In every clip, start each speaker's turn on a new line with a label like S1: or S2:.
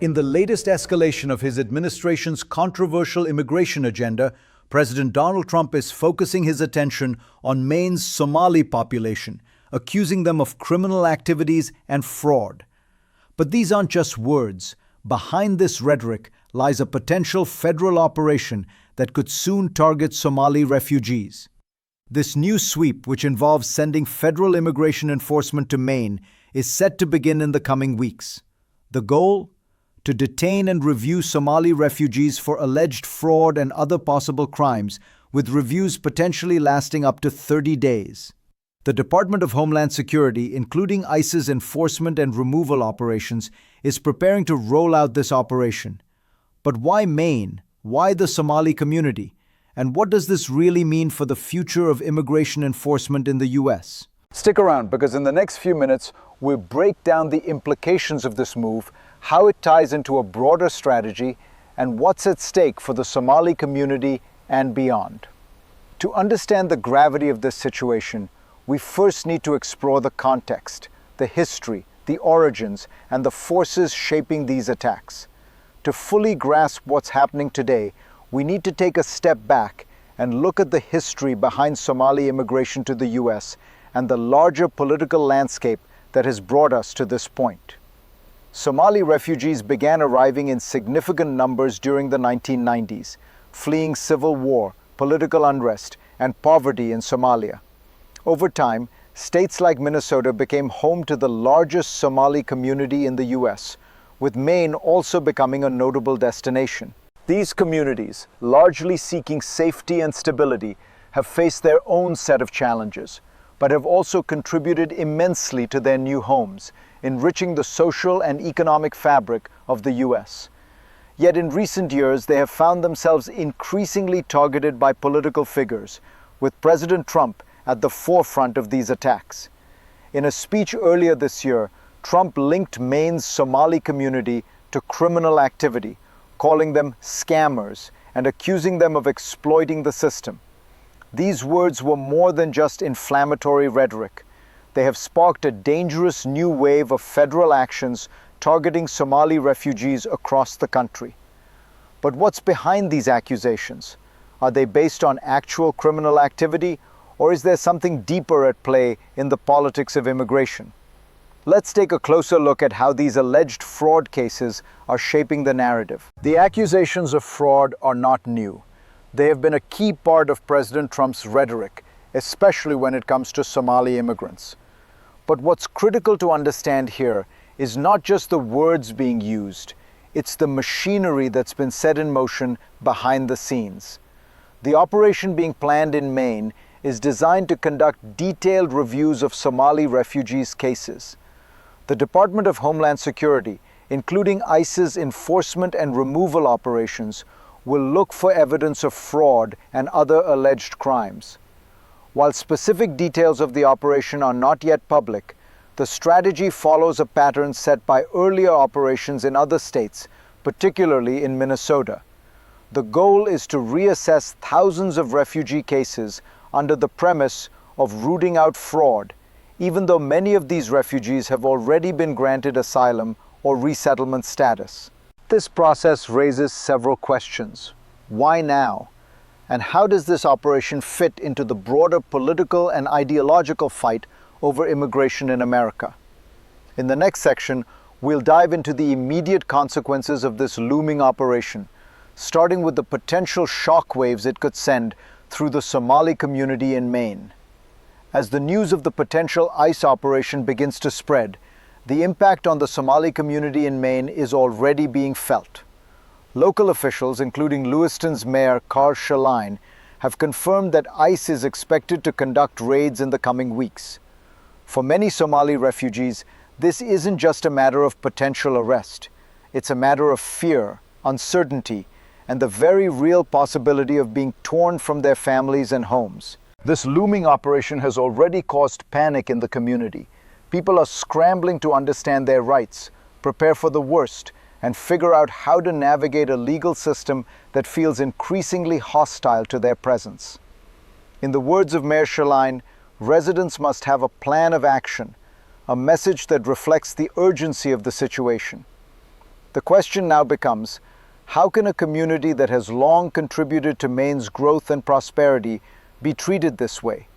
S1: In the latest escalation of his administration's controversial immigration agenda, President Donald Trump is focusing his attention on Maine's Somali population, accusing them of criminal activities and fraud. But these aren't just words. Behind this rhetoric lies a potential federal operation that could soon target Somali refugees. This new sweep, which involves sending federal immigration enforcement to Maine, is set to begin in the coming weeks. The goal? To detain and review Somali refugees for alleged fraud and other possible crimes, with reviews potentially lasting up to 30 days. The Department of Homeland Security, including ICE's enforcement and removal operations, is preparing to roll out this operation. But why Maine? Why the Somali community? And what does this really mean for the future of immigration enforcement in the U.S.?
S2: Stick around, because in the next few minutes, we'll break down the implications of this move, how it ties into a broader strategy, and what's at stake for the Somali community and beyond. To understand the gravity of this situation, we first need to explore the context, the history, the origins, and the forces shaping these attacks. To fully grasp what's happening today, we need to take a step back and look at the history behind Somali immigration to the U.S. and the larger political landscape that has brought us to this point. Somali refugees began arriving in significant numbers during the 1990s, fleeing civil war, political unrest, and poverty in Somalia. Over time, states like Minnesota became home to the largest Somali community in the U.S., with Maine also becoming a notable destination. These communities, largely seeking safety and stability, have faced their own set of challenges, but have also contributed immensely to their new homes, enriching the social and economic fabric of the U.S. Yet in recent years, they have found themselves increasingly targeted by political figures, with President Trump at the forefront of these attacks. In a speech earlier this year, Trump linked Maine's Somali community to criminal activity, calling them scammers and accusing them of exploiting the system. These words were more than just inflammatory rhetoric. They have sparked a dangerous new wave of federal actions targeting Somali refugees across the country. But what's behind these accusations? Are they based on actual criminal activity, or is there something deeper at play in the politics of immigration? Let's take a closer look at how these alleged fraud cases are shaping the narrative. The accusations of fraud are not new. They have been a key part of President Trump's rhetoric, especially when it comes to Somali immigrants. But what's critical to understand here is not just the words being used, it's the machinery that's been set in motion behind the scenes. The operation being planned in Maine is designed to conduct detailed reviews of Somali refugees' cases. The Department of Homeland Security, including ICE's enforcement and removal operations, will look for evidence of fraud and other alleged crimes. While specific details of the operation are not yet public, the strategy follows a pattern set by earlier operations in other states, particularly in Minnesota. The goal is to reassess thousands of refugee cases under the premise of rooting out fraud, even though many of these refugees have already been granted asylum or resettlement status. This process raises several questions. Why now? And how does this operation fit into the broader political and ideological fight over immigration in America? In the next section, we'll dive into the immediate consequences of this looming operation, starting with the potential shockwaves it could send through the Somali community in Maine. As the news of the potential ICE operation begins to spread, the impact on the Somali community in Maine is already being felt. Local officials, including Lewiston's mayor Carl Shaline, have confirmed that ICE is expected to conduct raids in the coming weeks. For many Somali refugees, this isn't just a matter of potential arrest. It's a matter of fear, uncertainty, and the very real possibility of being torn from their families and homes. This looming operation has already caused panic in the community. People are scrambling to understand their rights, prepare for the worst, and figure out how to navigate a legal system that feels increasingly hostile to their presence. In the words of Mayor Shaline, residents must have a plan of action, a message that reflects the urgency of the situation. The question now becomes, how can a community that has long contributed to Maine's growth and prosperity be treated this way?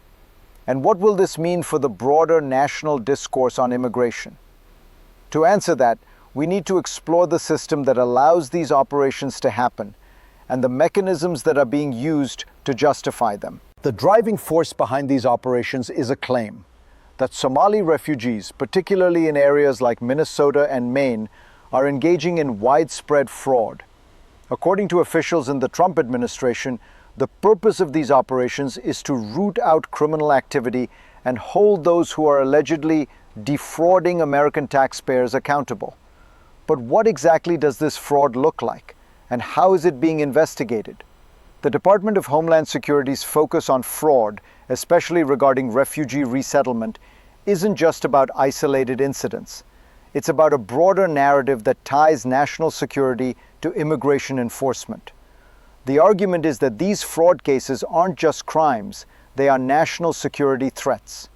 S2: And what will this mean for the broader national discourse on immigration? To answer that, we need to explore the system that allows these operations to happen and the mechanisms that are being used to justify them. The driving force behind these operations is a claim that Somali refugees, particularly in areas like Minnesota and Maine, are engaging in widespread fraud. According to officials in the Trump administration, the purpose of these operations is to root out criminal activity and hold those who are allegedly defrauding American taxpayers accountable. But what exactly does this fraud look like, and how is it being investigated? The Department of Homeland Security's focus on fraud, especially regarding refugee resettlement, isn't just about isolated incidents. It's about a broader narrative that ties national security to immigration enforcement. The argument is that these fraud cases aren't just crimes, they are national security threats.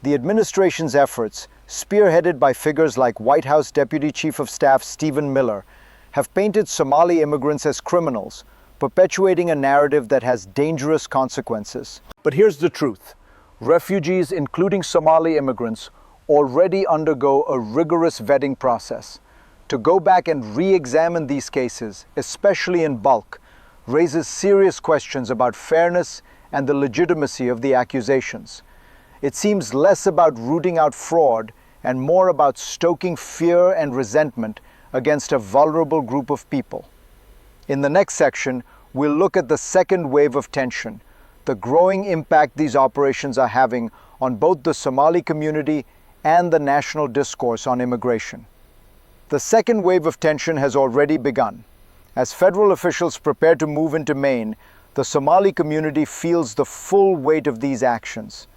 S2: The administration's efforts, spearheaded by figures like White House Deputy Chief of Staff Stephen Miller, have painted Somali immigrants as criminals, perpetuating a narrative that has dangerous consequences. But here's the truth. Refugees, including Somali immigrants, already undergo a rigorous vetting process. To go back and re-examine these cases, especially in bulk, raises serious questions about fairness and the legitimacy of the accusations. It seems less about rooting out fraud and more about stoking fear and resentment against a vulnerable group of people. In the next section, we'll look at the second wave of tension, the growing impact these operations are having on both the Somali community and the national discourse on immigration. The second wave of tension has already begun. As federal officials prepare to move into Maine, the Somali community feels the full weight of these actions.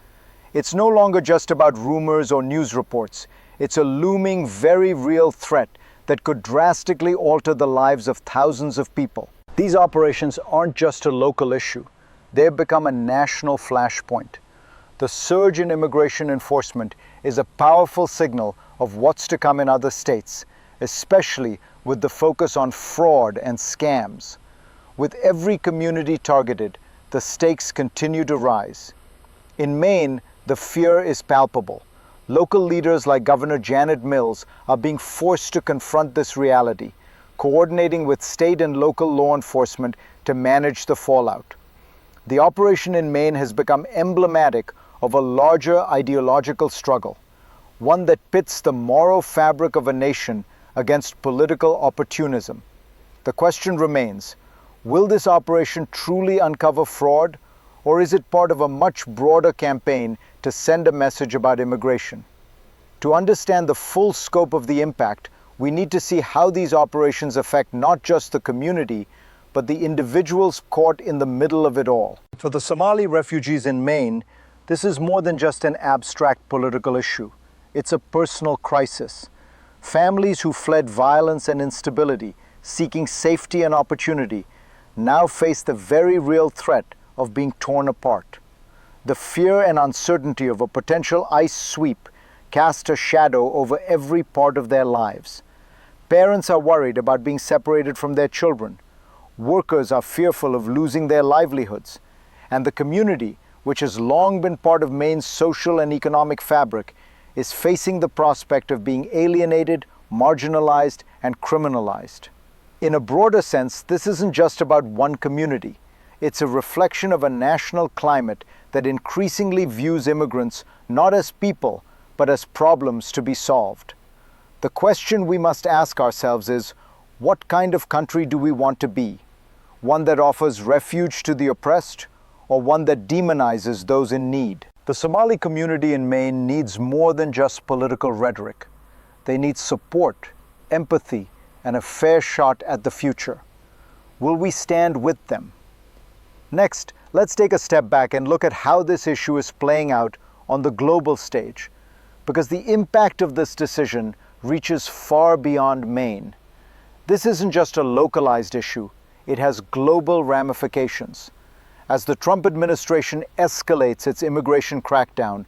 S2: It's no longer just about rumors or news reports. It's a looming, very real threat that could drastically alter the lives of thousands of people. These operations aren't just a local issue. They've become a national flashpoint. The surge in immigration enforcement is a powerful signal of what's to come in other states, especially with the focus on fraud and scams. With every community targeted, the stakes continue to rise. In Maine, the fear is palpable. Local leaders like Governor Janet Mills are being forced to confront this reality, coordinating with state and local law enforcement to manage the fallout. The operation in Maine has become emblematic of a larger ideological struggle, one that pits the moral fabric of a nation against political opportunism. The question remains, will this operation truly uncover fraud, or is it part of a much broader campaign to send a message about immigration? To understand the full scope of the impact, we need to see how these operations affect not just the community, but the individuals caught in the middle of it all. For the Somali refugees in Maine, this is more than just an abstract political issue. It's a personal crisis. Families who fled violence and instability, seeking safety and opportunity, now face the very real threat of being torn apart. The fear and uncertainty of a potential ICE sweep cast a shadow over every part of their lives. Parents are worried about being separated from their children. Workers are fearful of losing their livelihoods. And the community, which has long been part of Maine's social and economic fabric, is facing the prospect of being alienated, marginalized, and criminalized. In a broader sense, this isn't just about one community. It's a reflection of a national climate that increasingly views immigrants not as people, but as problems to be solved. The question we must ask ourselves is, what kind of country do we want to be? One that offers refuge to the oppressed, or one that demonizes those in need? The Somali community in Maine needs more than just political rhetoric. They need support, empathy, and a fair shot at the future. Will we stand with them? Next, let's take a step back and look at how this issue is playing out on the global stage, because the impact of this decision reaches far beyond Maine. This isn't just a localized issue, it has global ramifications. As the Trump administration escalates its immigration crackdown,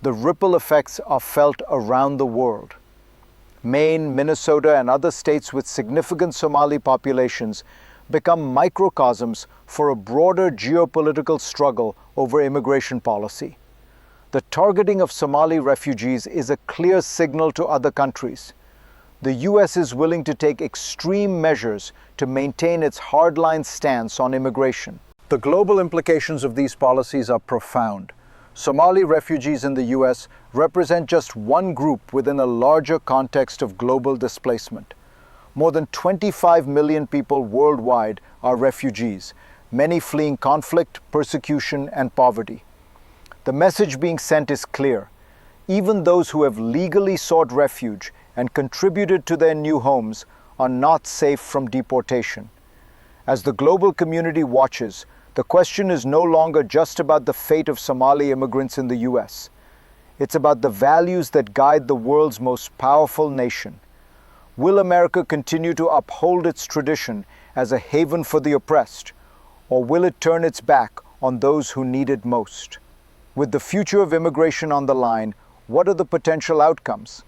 S2: the ripple effects are felt around the world. Maine, Minnesota, and other states with significant Somali populations become microcosms for a broader geopolitical struggle over immigration policy. The targeting of Somali refugees is a clear signal to other countries. The US is willing to take extreme measures to maintain its hardline stance on immigration. The global implications of these policies are profound. Somali refugees in the US represent just one group within a larger context of global displacement. More than 25 million people worldwide are refugees, many fleeing conflict, persecution, and poverty. The message being sent is clear. Even those who have legally sought refuge and contributed to their new homes are not safe from deportation. As the global community watches, the question is no longer just about the fate of Somali immigrants in the US. It's about the values that guide the world's most powerful nation. Will America continue to uphold its tradition as a haven for the oppressed, or will it turn its back on those who need it most? With the future of immigration on the line, what are the potential outcomes?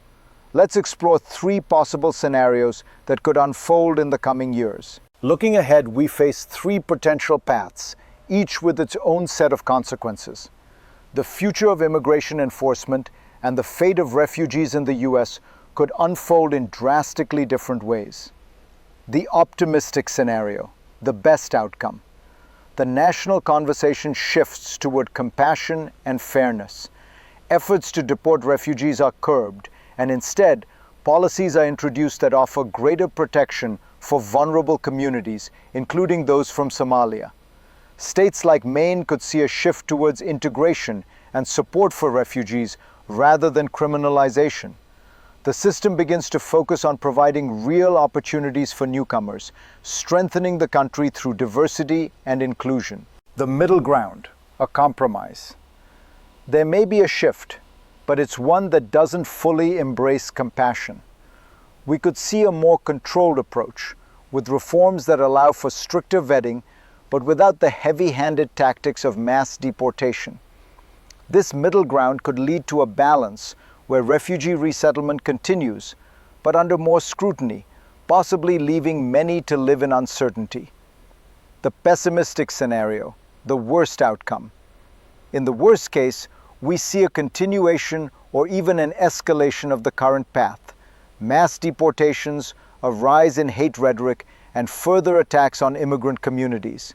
S2: Let's explore three possible scenarios that could unfold in the coming years. Looking ahead, we face three potential paths, each with its own set of consequences. The future of immigration enforcement and the fate of refugees in the US could unfold in drastically different ways. The optimistic scenario, the best outcome. The national conversation shifts toward compassion and fairness. Efforts to deport refugees are curbed, and instead, policies are introduced that offer greater protection for vulnerable communities, including those from Somalia. States like Maine could see a shift towards integration and support for refugees rather than criminalization. The system begins to focus on providing real opportunities for newcomers, strengthening the country through diversity and inclusion. The middle ground, a compromise. There may be a shift, but it's one that doesn't fully embrace compassion. We could see a more controlled approach, with reforms that allow for stricter vetting, but without the heavy-handed tactics of mass deportation. This middle ground could lead to a balance where refugee resettlement continues, but under more scrutiny, possibly leaving many to live in uncertainty. The pessimistic scenario, the worst outcome. In the worst case, we see a continuation or even an escalation of the current path, mass deportations, a rise in hate rhetoric, and further attacks on immigrant communities.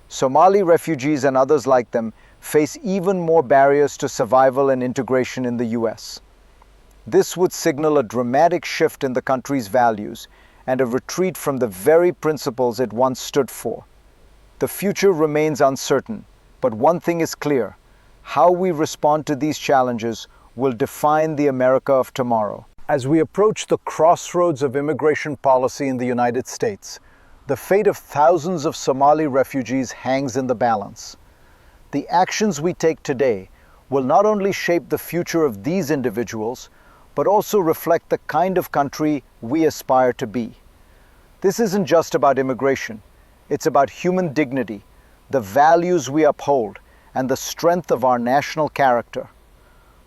S2: Somali refugees and others like them face even more barriers to survival and integration in the US. This would signal a dramatic shift in the country's values and a retreat from the very principles it once stood for. The future remains uncertain, but one thing is clear: how we respond to these challenges will define the America of tomorrow. As we approach the crossroads of immigration policy in the United States, the fate of thousands of Somali refugees hangs in the balance. The actions we take today will not only shape the future of these individuals, but also reflect the kind of country we aspire to be. This isn't just about immigration. It's about human dignity, the values we uphold, and the strength of our national character.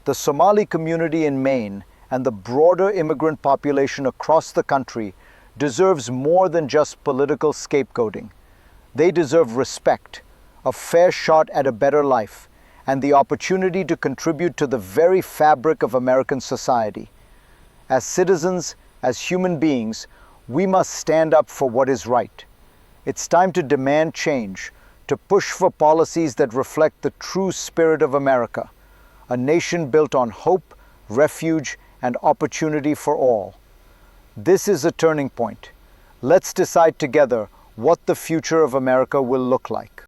S2: The Somali community in Maine and the broader immigrant population across the country deserves more than just political scapegoating. They deserve respect, a fair shot at a better life, and the opportunity to contribute to the very fabric of American society. As citizens, as human beings, we must stand up for what is right. It's time to demand change, to push for policies that reflect the true spirit of America, a nation built on hope, refuge, and opportunity for all. This is a turning point. Let's decide together what the future of America will look like.